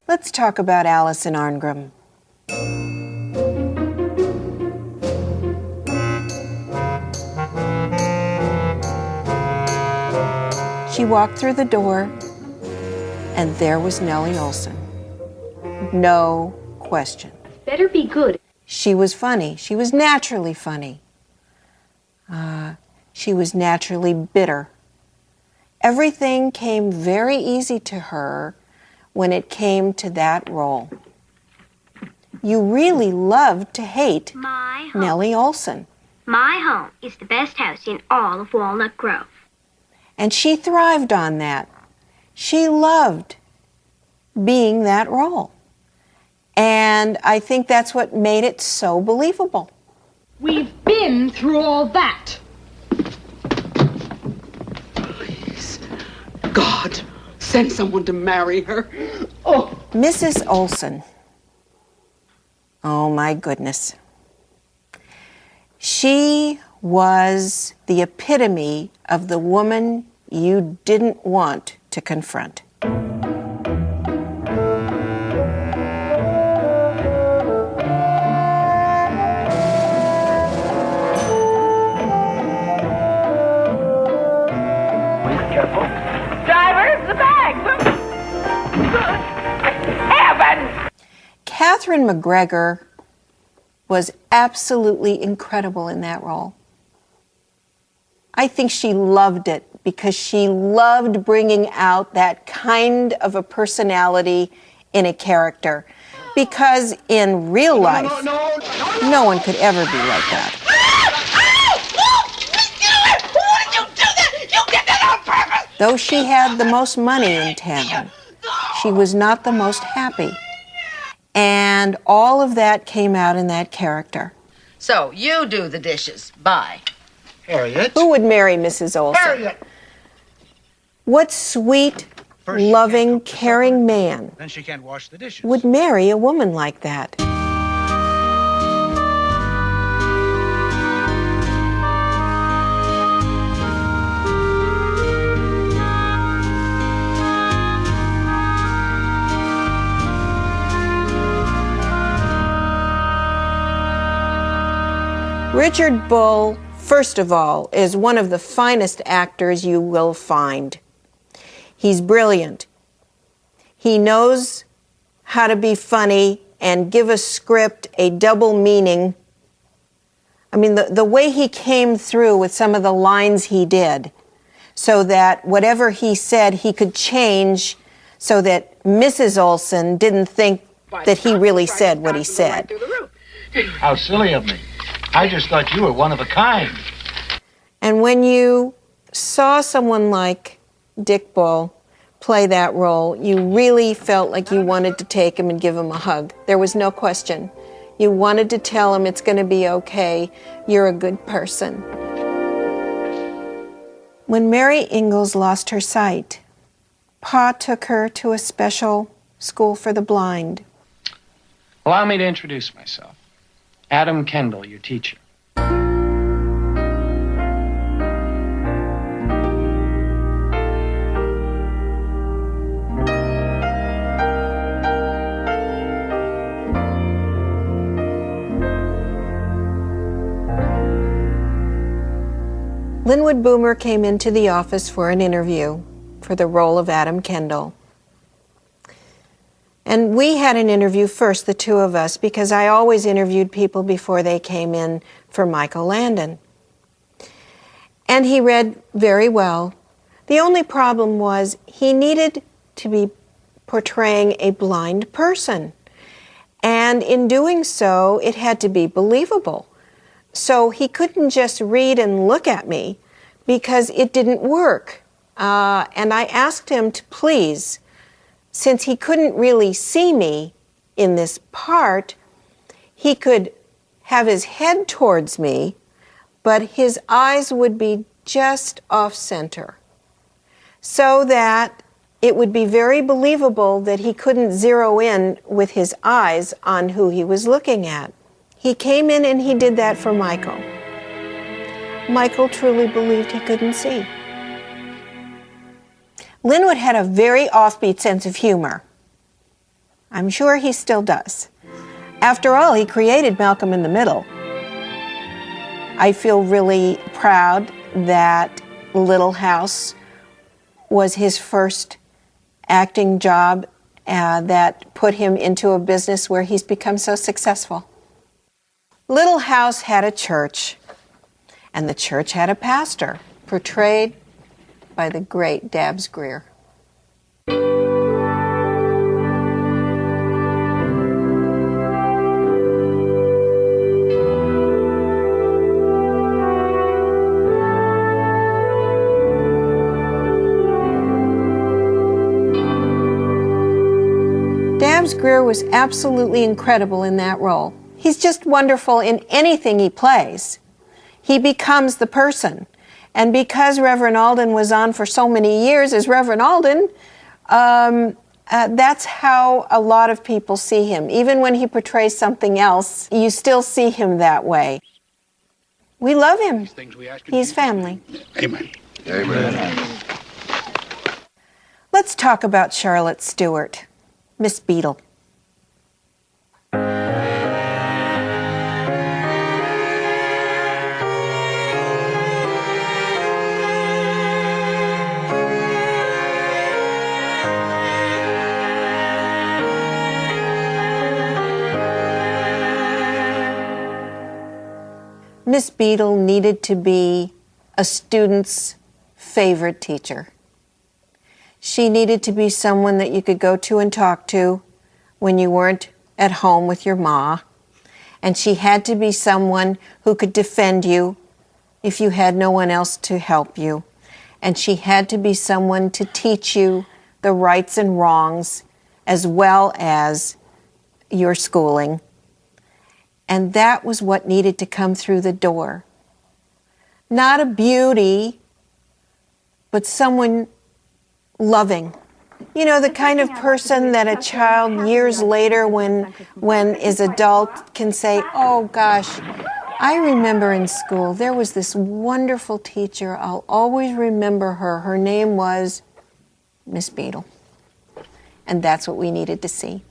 Let's talk about Allison Arngrim. She walked through the door, and there was Nellie Oleson. No question. Better be good. She was funny. She was naturally funny. She was naturally bitter. Everything came very easy to her when it came to that role. You really loved to hate Nellie Oleson. My home is the best house in all of Walnut Grove. And she thrived on that. She loved being that role. And I think that's what made it so believable. We've been through all that. Please, God, send someone to marry her. Oh. Mrs. Oleson. Oh, my goodness. She was the epitome of the woman you didn't want to confront. Careful. Driver, the bag! Good heavens! Catherine McGregor was absolutely incredible in that role. I think she loved it because she loved bringing out that kind of a personality in a character. Because in real life, no one could ever be like that. Though she had the most money in town, she was not the most happy. And all of that came out in that character. So, you do the dishes. Bye. Harriet. Who would marry Mrs. Oleson? Harriet! What sweet, loving, caring man Then she can't wash the dishes. would marry a woman like that? Richard Bull, first of all, is one of the finest actors you will find. He's brilliant. He knows how to be funny and give a script a double meaning. I mean, the way he came through with some of the lines he did, so that whatever he said, he could change so that Mrs. Oleson didn't think that he really said what he said. How silly of me. I just thought you were one of a kind. And when you saw someone like Dick Bull play that role, you really felt like you wanted to take him and give him a hug. There was no question. You wanted to tell him it's going to be okay. You're a good person. When Mary Ingalls lost her sight, Pa took her to a special school for the blind. Allow me to introduce myself. Adam Kendall, your teacher. Linwood Boomer came into the office for an interview for the role of Adam Kendall. And we had an interview first, the two of us, because I always interviewed people before they came in for Michael Landon. And he read very well. The only problem was he needed to be portraying a blind person. And in doing so, it had to be believable. So he couldn't just read and look at me because it didn't work. And I asked him to please, since he couldn't really see me in this part, he could have his head towards me, but his eyes would be just off center, so that it would be very believable that he couldn't zero in with his eyes on who he was looking at. He came in and he did that for Michael. Michael truly believed he couldn't see. Linwood had a very offbeat sense of humor. I'm sure he still does. After all, he created Malcolm in the Middle. I feel really proud that Little House was his first acting job that put him into a business where he's become so successful. Little House had a church, and the church had a pastor, portrayed by the great Dabbs Greer. Dabbs Greer was absolutely incredible in that role. He's just wonderful in anything he plays. He becomes the person. And because Reverend Alden was on for so many years as Reverend Alden, that's how a lot of people see him. Even when he portrays something else, you still see him that way. We love him. He's family. Amen. Amen. Let's talk about Charlotte Stewart, Miss Beadle. Miss Beadle needed to be a student's favorite teacher. She needed to be someone that you could go to and talk to when you weren't at home with your ma. And she had to be someone who could defend you if you had no one else to help you. And she had to be someone to teach you the rights and wrongs as well as your schooling. And that was what needed to come through the door. Not a beauty, but someone loving. You know, the kind of person that a child years later when is adult can say, oh gosh, I remember in school there was this wonderful teacher. I'll always remember her. Her name was Miss Beadle. And that's what we needed to see.